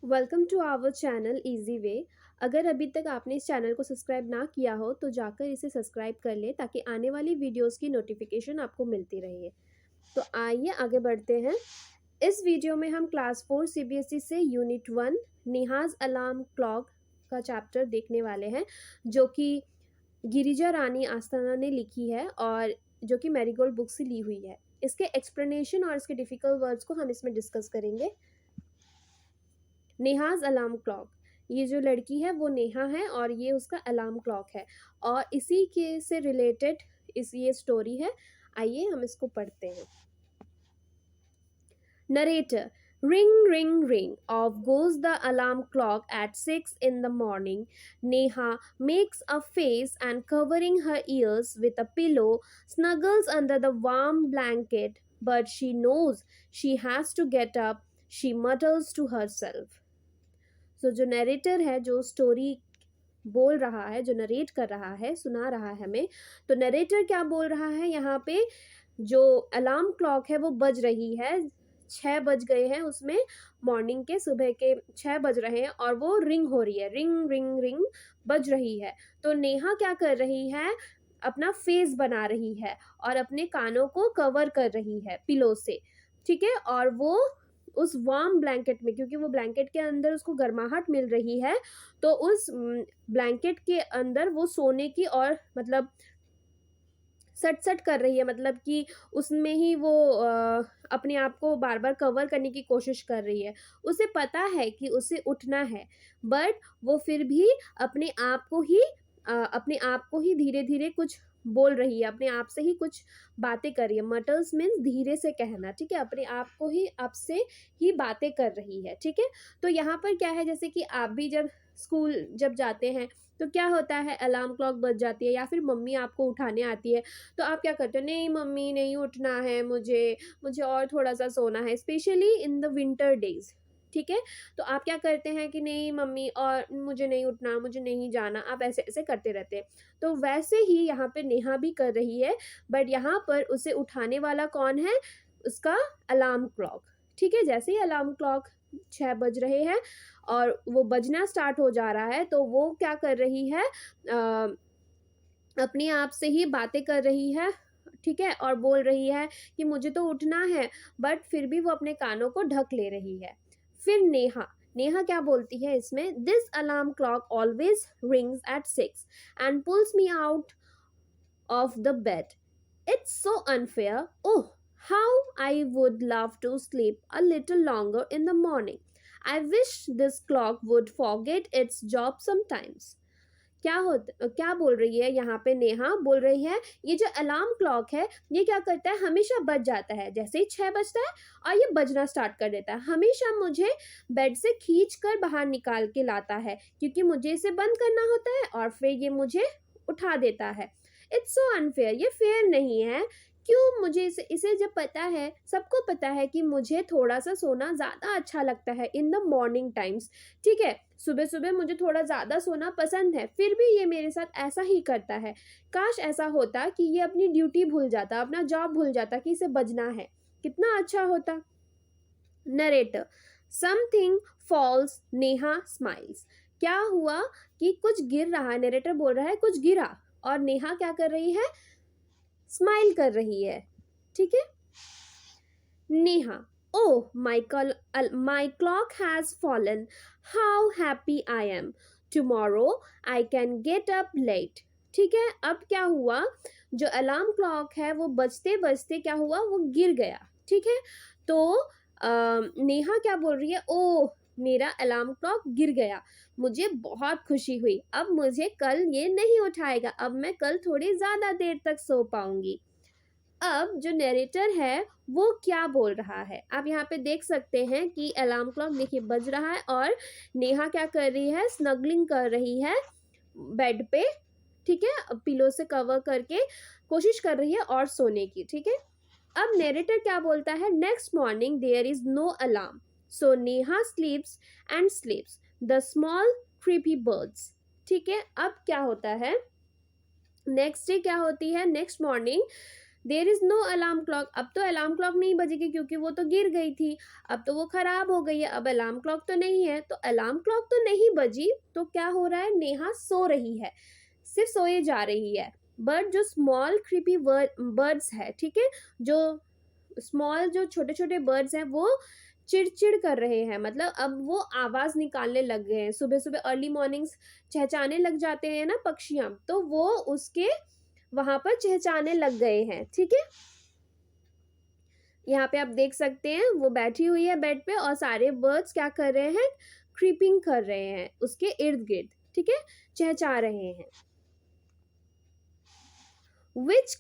Welcome to our channel easy way. अगर अभी तक आपने इस चैनल को सब्सक्राइब ना किया हो तो जाकर इसे सब्सक्राइब कर ले ताकि आने वाली वीडियोस की नोटिफिकेशन आपको मिलती रहे। तो आइए आगे बढ़ते हैं। इस वीडियो में हम क्लास 4 सीबीएसई से यूनिट 1 निहाज अलार्म क्लॉक का चैप्टर देखने वाले हैं, जो कि गिरिजा रानी आस्थाना ने लिखी है और जो कि मैरीगोल्ड बुक से ली हुई है। इसके एक्सप्लेनेशन और इसके डिफ़िकल्ट वर्ड्स को हम इसमें डिस्कस करेंगे। नेहाज अलार्म क्लॉक, ये जो लड़की है वो नेहा है और ये उसका अलार्म क्लॉक है और इसी के से रिलेटेड ये स्टोरी है। आइए हम इसको पढ़ते हैं। Narrator. Ring, ring, ring. Off goes the alarm clock at 6 in the morning. Neha makes a face and covering her ears with a pillow, snuggles under the warm blanket, but she knows she has to get up. She mutters to herself. So जो narrator है, जो story बोल रहा है, जो narrate कर रहा है, सुना रहा है हमें, तो नरेटर क्या बोल रहा है यहाँ पे? जो अलार्म क्लॉक है वो बज रही है, 6 बज गए हैं उसमें, मॉर्निंग के, सुबह के 6 बज रहे हैं और वो रिंग हो रही है, रिंग रिंग रिंग बज रही है। तो नेहा क्या कर रही है? अपना फेस बना रही है और अपने कानों को कवर कर रही है पिलो से, ठीक है। और वो उस वार्म ब्लैंकेट में, क्योंकि वो ब्लैंकेट के अंदर उसको गर्माहट मिल रही है, तो उस ब्लैंकेट के अंदर वो सोने की और मतलब सट सट कर रही है, मतलब कि उसमें ही वो अपने आप को बार बार कवर करने की कोशिश कर रही है। उसे पता है कि उसे उठना है, बट वो फिर भी अपने आप को ही धीरे धीरे कुछ बोल रही है, अपने आप से ही कुछ बातें कर रही है। मटर्स मीन्स धीरे से कहना, ठीक है। अपने आप को ही आपसे ही बातें कर रही है, ठीक है। तो यहाँ पर क्या है, जैसे कि आप भी जब स्कूल जब जाते हैं तो क्या होता है, अलार्म क्लॉक बज जाती है या फिर मम्मी आपको उठाने आती है, तो आप क्या करते हो? नहीं मम्मी, नहीं उठना है मुझे, मुझे और थोड़ा सा सोना है, specially in the winter days, ठीक है। तो आप क्या करते हैं कि नहीं मम्मी, और मुझे नहीं उठना, मुझे नहीं जाना, आप ऐसे ऐसे करते रहते हैं। तो वैसे ही यहाँ पे नेहा भी कर रही है, बट यहाँ पर उसे उठाने वाला कौन है? उसका अलार्म क्लॉक, ठीक है। जैसे ही अलार्म क्लॉक 6 बज रहे हैं और वो बजना स्टार्ट हो जा रहा है, तो वो क्या कर रही है? अपने आप से ही बातें कर रही है, ठीक है, और बोल रही है कि मुझे तो उठना है, बट फिर भी वो अपने कानों को ढक ले रही है। फिर नेहा नेहा क्या बोलती है इसमें? This alarm clock always rings at 6 and pulls me out of the bed. It's so unfair. Oh, how I would love to sleep a little longer in the morning. I wish this clock would forget its job sometimes. क्या बोल रही है यहाँ पे? नेहा बोल रही है ये जो अलार्म क्लॉक है ये क्या करता है, हमेशा बज जाता है, जैसे ही 6 बजता है और ये बजना स्टार्ट कर देता है, हमेशा मुझे बेड से खींच कर बाहर निकाल के लाता है, क्योंकि मुझे इसे बंद करना होता है और फिर ये मुझे उठा देता है। इट्स सो अनफेयर, ये फेयर नहीं है। क्यों? मुझे इसे जब पता है, सबको पता है कि मुझे थोड़ा सा सोना ज़्यादा अच्छा लगता है इन द मॉर्निंग टाइम्स, ठीक है। सुबह सुबह मुझे थोड़ा ज़्यादा सोना पसंद है, फिर भी ये मेरे साथ ऐसा ही करता है। काश ऐसा होता कि ये अपनी ड्यूटी भूल जाता, अपना जॉब भूल जाता कि इसे बजना है, कितना अच्छा होता। Narrator. Something false, Neha smiles. क्या हुआ कि कुछ गिर रहा है, नरेटर बोल रहा है कुछ गिरा, और नेहा क्या कर रही है? स्माइल कर रही है, ठीक है। Neha. Oh, my clock has fallen. How happy I am. Tomorrow I can get up late. ठीक है। अब क्या हुआ? जो अलार्म क्लॉक है वो बजते बजते क्या हुआ? वो गिर गया, ठीक है। तो नेहा क्या बोल रही है? ओह, मेरा अलार्म क्लॉक गिर गया, मुझे बहुत खुशी हुई, अब मुझे कल ये नहीं उठाएगा, अब मैं कल थोड़ी ज़्यादा देर तक सो पाऊंगी। अब जो नरेटर है वो क्या बोल रहा है, आप यहाँ पे देख सकते हैं कि अलार्म क्लॉक देखिए बज रहा है और नेहा क्या कर रही है? स्नगलिंग कर रही है बेड पे, ठीक है, पिलो से कवर करके कोशिश कर रही है और सोने की, ठीक है। अब नरेटर क्या बोलता है? Next morning there is no alarm, so Neha sleeps and sleeps the small creepy birds, ठीक है। अब क्या होता है? नेक्स्ट डे क्या होती है? Next morning there is no alarm clock, अब तो अलार्म क्लॉक नहीं बजेगी क्योंकि वो तो गिर गई थी, अब तो वो ख़राब हो गई है, अब अलार्म क्लॉक तो नहीं है, तो अलार्म क्लॉक तो नहीं बजी, तो क्या हो रहा है, नेहा सो रही है, सिर्फ सोए जा रही है। बट जो स्मॉल क्रीपी बर्ड्स है, ठीक है, जो स्मॉल जो छोटे छोटे बर्ड्स हैं वो चिड़चिड़ कर रहे हैं, मतलब अब वो आवाज़ निकालने लग गए हैं, सुबह सुबह अर्ली मॉर्निंग्स चहचाने लग जाते हैं ना पक्षियाँ, तो वो उसके वहां पर चहचाने लग गए हैं, ठीक है। यहाँ पे आप देख सकते हैं वो बैठी हुई है बेड पे और सारे बर्ड्स क्या कर रहे हैं, क्रीपिंग कर रहे हैं उसके इर्द गिर्द, ठीक है, चहचा रहे हैं। Which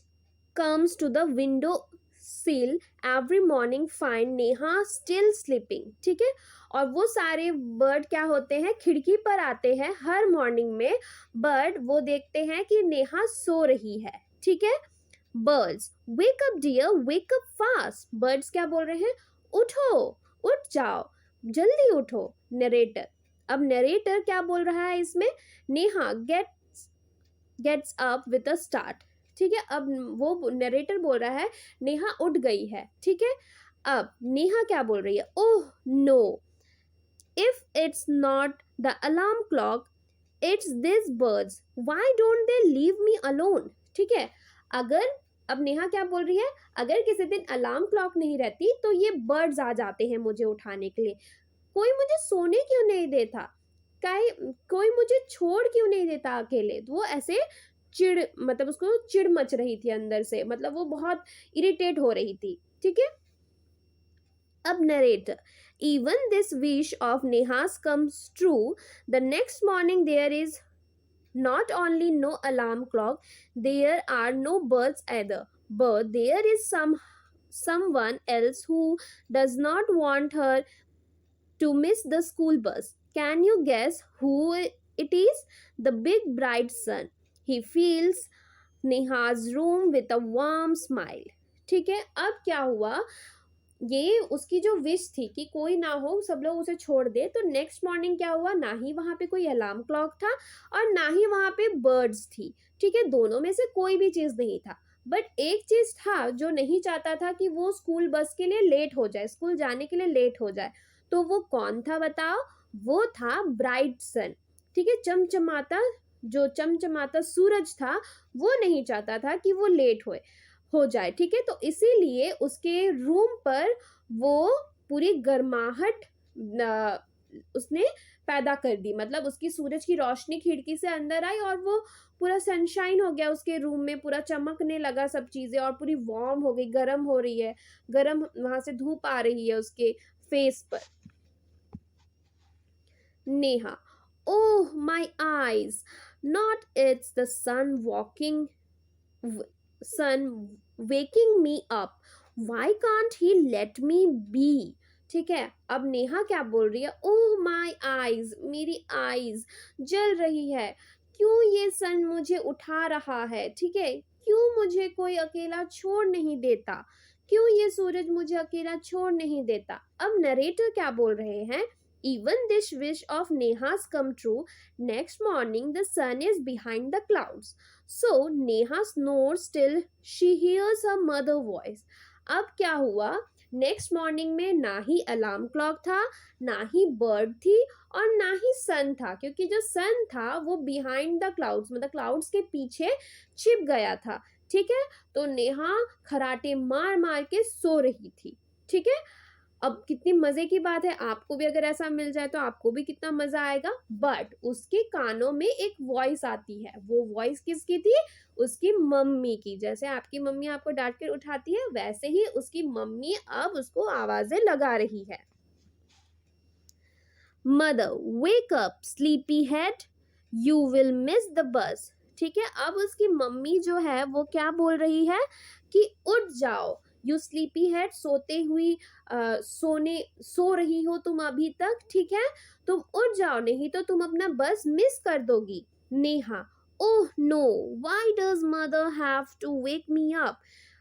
comes to the window sill every morning find Neha still sleeping, ठीक है। और वो सारे बर्ड क्या होते हैं, खिड़की पर आते हैं हर मॉर्निंग में, बट वो देखते हैं कि नेहा सो रही है, ठीक है। Birds wake up dear, wake up fast, birds क्या बोल रहे हैं, उठो, उठ जाओ, जल्दी उठो। नरेटर, अब नरेटर क्या बोल रहा है इसमें, Neha gets up with a start, ठीक है। अब वो नरेटर बोल रहा है नेहा उठ गई है, ठीक है। अब नेहा क्या बोल रही है, oh no, if it's not the alarm clock it's this birds, why don't they leave me alone, ठीक है। अगर अब नेहा क्या बोल रही है, अगर किसी दिन अलार्म क्लॉक नहीं रहती तो ये बर्ड्स आ जाते हैं मुझे उठाने के लिए, कोई मुझे सोने क्यों नहीं देता, कोई मुझे छोड़ क्यों नहीं देता अकेले, तो वो ऐसे चिड़, मतलब उसको चिड़ मच रही थी अंदर से, मतलब वो बहुत इरिटेट हो रही थी, ठीक है। अब narrator, even this wish of Neha's comes true, the next morning there is not only no alarm clock, there are no birds either, but there is someone else who does not want her to miss the school bus. Can you guess who it is? The big bright sun. He fills Neha's room with a warm smile. ठीक है, अब क्या हुआ, ये उसकी जो wish थी कि कोई ना हो, सब लोग उसे छोड़ दे, तो नेक्स्ट मॉर्निंग क्या हुआ, ना ही वहां पे कोई अलार्म क्लॉक था और ना ही वहां पे बर्ड्स थी, ठीक है, दोनों में से कोई भी चीज नहीं था। बट एक चीज था जो नहीं चाहता था कि वो स्कूल बस के लिए लेट हो जाए, स्कूल जाने के लिए लेट हो जाए, तो वो कौन था बताओ, वो था ब्राइट सन, ठीक है, चमचमाता, जो चमचमाता सूरज था, वो नहीं चाहता था कि वो लेट हो जाए, ठीक है। तो इसीलिए उसके रूम पर वो पूरी गर्माहट उसने पैदा कर दी, मतलब उसकी सूरज की रोशनी खिड़की से अंदर आई और वो पूरा सनशाइन हो गया उसके रूम में, पूरा चमकने लगा सब चीजें और पूरी वार्म हो गई, गर्म हो रही है, गर्म वहां से धूप आ रही है उसके फेस पर। Neha, oh my eyes, not it's the sun walking, sun waking me up, why can't he let me be, ठीक है। अब नेहा क्या बोल रही है, ओह माई आईज, मेरी आईज जल रही है, क्यों ये सन मुझे उठा रहा है, ठीक है, क्यों मुझे कोई अकेला छोड़ नहीं देता, क्यों ये सूरज मुझे अकेला छोड़ नहीं देता। अब नरेटर क्या बोल रहे हैं, even this wish of Neha's come true, next morning the sun is behind the clouds, so Neha snores till she hears her mother voice. अब क्या हुआ, नेक्स्ट मॉर्निंग में ना ही अलार्म क्लॉक था, ना ही बर्ड थी और ना ही सन था, क्योंकि जो सन था वो बिहाइंड द क्लाउड्स, मतलब क्लाउड्स के पीछे छिप गया था, ठीक है। तो नेहा खराटे मार मार के सो रही थी, ठीक है। अब कितनी मजे की बात है, आपको भी अगर ऐसा मिल जाए तो आपको भी कितना मजा आएगा। बट उसके कानों में एक वॉइस आती है, वो वॉइस किसकी थी, उसकी मम्मी की, जैसे आपकी मम्मी आपको डांट कर उठाती है वैसे ही उसकी मम्मी अब उसको आवाजें लगा रही है। Mother, wake up sleepy head, you will miss the bus, ठीक है। अब उसकी मम्मी जो है वो क्या बोल रही है कि उठ जाओ, यू स्लीपी हेड, सोते हुई सो रही हो तुम अभी तक, ठीक है, तुम उठ जाओ नहीं तो तुम अपना बस मिस कर दोगी। Neha, oh no, why does mother have to wake me up,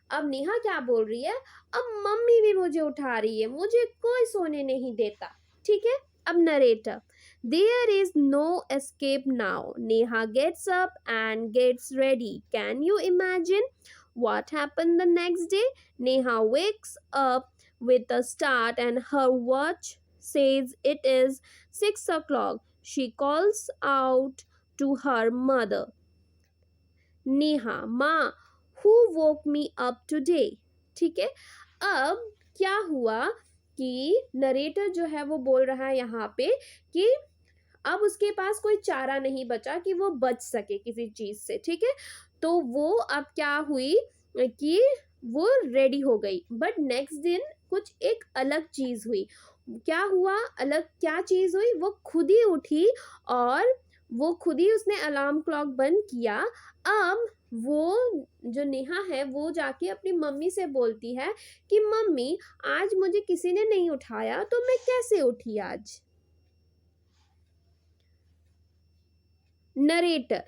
अब नेहा क्या बोल रही है, अब मम्मी भी मुझे उठा रही है, मुझे कोई सोने नहीं देता, ठीक है। अब narrator, there is no escape now, Neha gets up and gets ready, can you imagine What happened the next day? Neha wakes up with a start and her watch says it is 6 o'clock. She calls out to her mother, Neha माँ, who woke me up today? ठीक है, अब क्या हुआ कि narrator जो है वो बोल रहा है यहाँ पे कि अब उसके पास कोई चारा नहीं बचा कि वो बच सके किसी चीज से, ठीक है। तो वो अब क्या हुई कि वो रेडी हो गई, बट नेक्स्ट दिन कुछ एक अलग चीज हुई। क्या हुआ, अलग क्या चीज हुई, वो खुद ही उठी और वो खुद ही उसने अलार्म क्लॉक बंद किया। अब वो जो नेहा है वो जाके अपनी मम्मी से बोलती है कि मम्मी आज मुझे किसी ने नहीं उठाया तो मैं कैसे उठी आज। Narrator,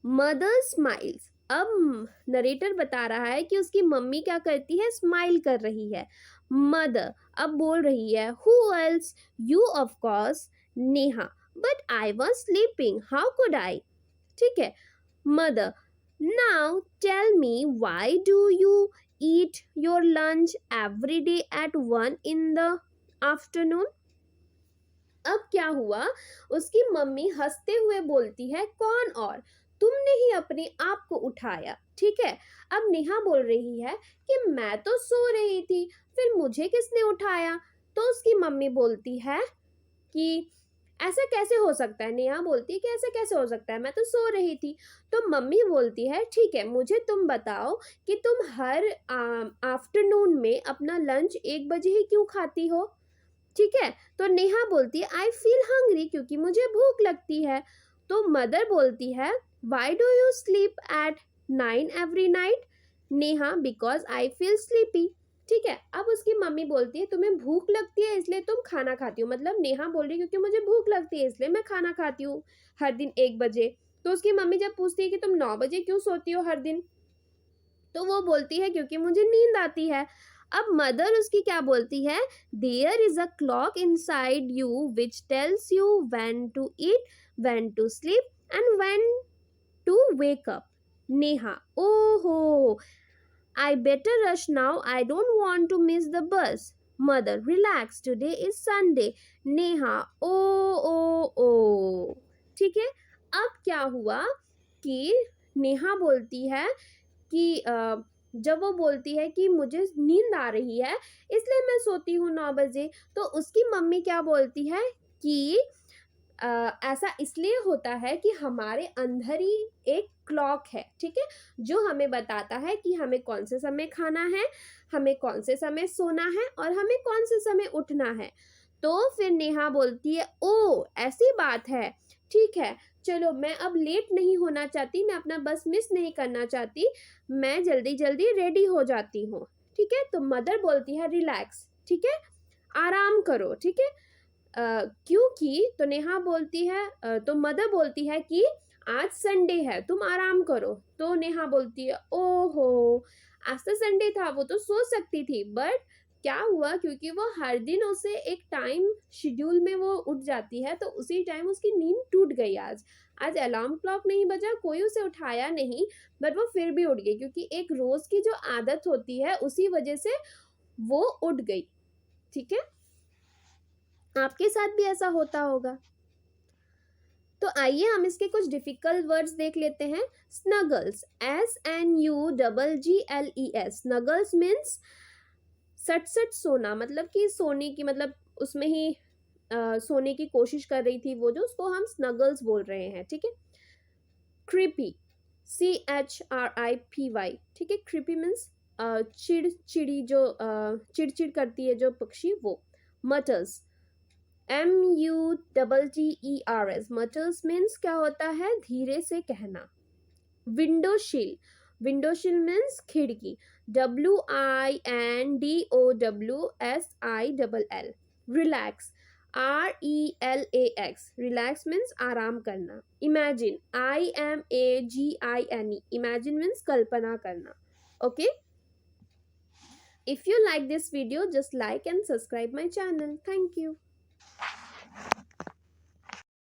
mother smiles. अब नरेटर बता रहा है कि उसकी मम्मी क्या करती है, स्माइल कर रही है। मदर अब बोल रही है, who else, you of course, Neha, but I was sleeping, how could I. ठीक है। Mother, now tell me why do you eat your lunch every day at 1 in the afternoon। अब क्या हुआ, उसकी मम्मी हंसते हुए बोलती है, कौन और, तुमने ही अपने आप को उठाया। ठीक है। अब नेहा बोल रही है कि मैं तो सो रही थी, फिर मुझे किसने उठाया। तो उसकी मम्मी बोलती है कि ऐसा कैसे हो सकता है। नेहा बोलती है कि ऐसा कैसे हो सकता है, मैं तो सो रही थी। तो मम्मी बोलती है, ठीक है, मुझे तुम बताओ कि तुम हर आफ्टरनून में अपना लंच 1 बजे ही क्यों खाती हो। ठीक है। तो नेहा बोलती है, आई फील हंग्री, क्योंकि मुझे भूख लगती है। तो मदर बोलती है, why do you sleep at 9 every night. Neha, because I feel sleepy. ठीक है। अब उसकी मम्मी बोलती है, तुम्हें भूख लगती है इसलिए तुम खाना खाती हो। मतलब नेहा बोल रही है क्योंकि मुझे भूख लगती है इसलिए मैं खाना खाती हूँ हर दिन 1 बजे। तो उसकी मम्मी जब पूछती है कि तुम 9 बजे क्यों सोती हो हर दिन, तो वो बोलती है क्योंकि मुझे नींद आती है। अब मदर उसकी क्या बोलती है, there is a clock inside you which tells you when to eat, when to sleep and when to wake up. Neha, oho, I better rush now. I don't want to miss the bus. Mother, relax. Today is Sunday. Neha, ओ। ठीक है। अब क्या हुआ कि नेहा बोलती है कि जब वो बोलती है कि मुझे नींद आ रही है इसलिए मैं सोती हूँ 9 बजे, तो उसकी मम्मी क्या बोलती है कि ऐसा इसलिए होता है कि हमारे अंदर ही एक क्लॉक है, ठीक है, जो हमें बताता है कि हमें कौन से समय खाना है, हमें कौन से समय सोना है और हमें कौन से समय उठना है। तो फिर नेहा बोलती है, ओ ऐसी बात है, ठीक है, चलो मैं अब लेट नहीं होना चाहती, मैं अपना बस मिस नहीं करना चाहती, मैं जल्दी जल्दी रेडी हो जाती हूँ। ठीक है। तो मदर बोलती है, रिलैक्स, ठीक है, आराम करो। ठीक है। क्योंकि तो नेहा बोलती है तो मदर बोलती है कि आज संडे है, तुम आराम करो। तो नेहा बोलती है, ओहो, आज तो संडे था, वो तो सो सकती थी, बट क्या हुआ, क्योंकि वो हर दिन उसे एक टाइम शेड्यूल में वो उठ जाती है, तो उसी टाइम उसकी नींद टूट गई। आज आज अलार्म क्लॉक नहीं बजा, कोई उसे उठाया नहीं, बट वो फिर भी उठ गई, क्योंकि एक रोज की जो आदत होती है उसी वजह से वो उठ गई। ठीक है। आपके साथ भी ऐसा होता होगा। तो आइए हम इसके कुछ डिफिकल्ट वर्ड्स देख लेते हैं। Snuggles, SNUGGLES। स्नगल्स मीन्स सट सट सोना, मतलब कि सोने की, मतलब उसमें ही सोने की कोशिश कर रही थी वो, जो उसको हम स्नगल्स बोल रहे हैं। ठीक है। Creepy, CHRIPY। ठीक है। क्रिपी मीन्स चिड़चिड़ी, जो चिड़चिड़ करती है जो पक्षी, वो। मटर्स, MUTTERS। मटर्स मीन्स क्या होता है, धीरे से कहना। विंडोशील, विंडोशील मीन्स खिड़की, WINDOWSILL। Relax, RELAX। Relax means आराम करना। Imagine, IMAGINE। इमेजिन मीन्स कल्पना करना। Okay. If you like this video, just like and subscribe my channel. Thank you.